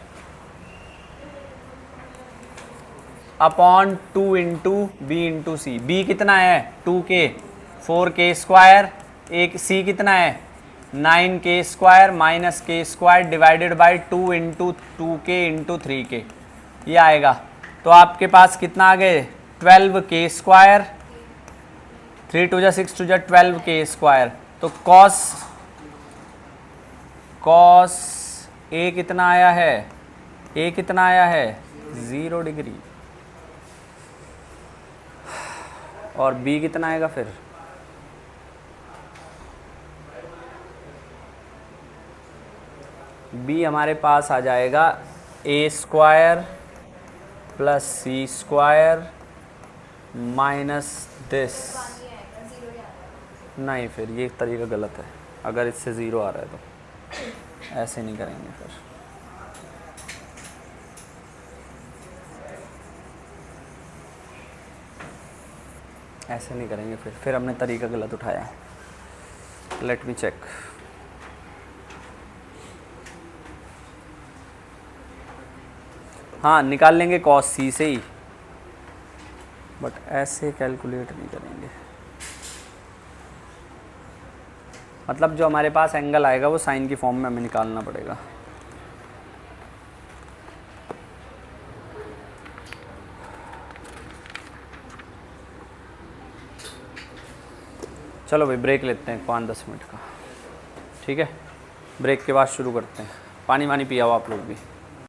upon 2 into B into C. B कितना है 2k, 4k स्क्वायर, एक सी कितना है 9k स्क्वायर माइनस के square divided by 2 into 2k into 3k, ये आएगा। तो आपके पास कितना आ गए 12k स्क्वायर, 3 2 6 2 12k स्क्वायर। तो कॉस ए कितना आया है, ए कितना आया है 0 डिग्री, और बी कितना आएगा फिर बी हमारे पास आ जाएगा A square plus C square minus this. नहीं, फिर ये तरीका गलत है। अगर इससे 0 आ रहा है तो ऐसे नहीं करेंगे, फिर ऐसे नहीं करेंगे, फिर हमने तरीका गलत उठाया है। Let me check. हाँ, निकाल लेंगे कॉस सी से ही, बट ऐसे कैलकुलेट नहीं करेंगे। मतलब जो हमारे पास एंगल आएगा वो साइन की फॉर्म में हमें निकालना पड़ेगा। चलो भाई ब्रेक लेते हैं 5-10 मिनट का, ठीक है। ब्रेक के बाद शुरू करते हैं। पानी वानी पिया हो आप लोग भी।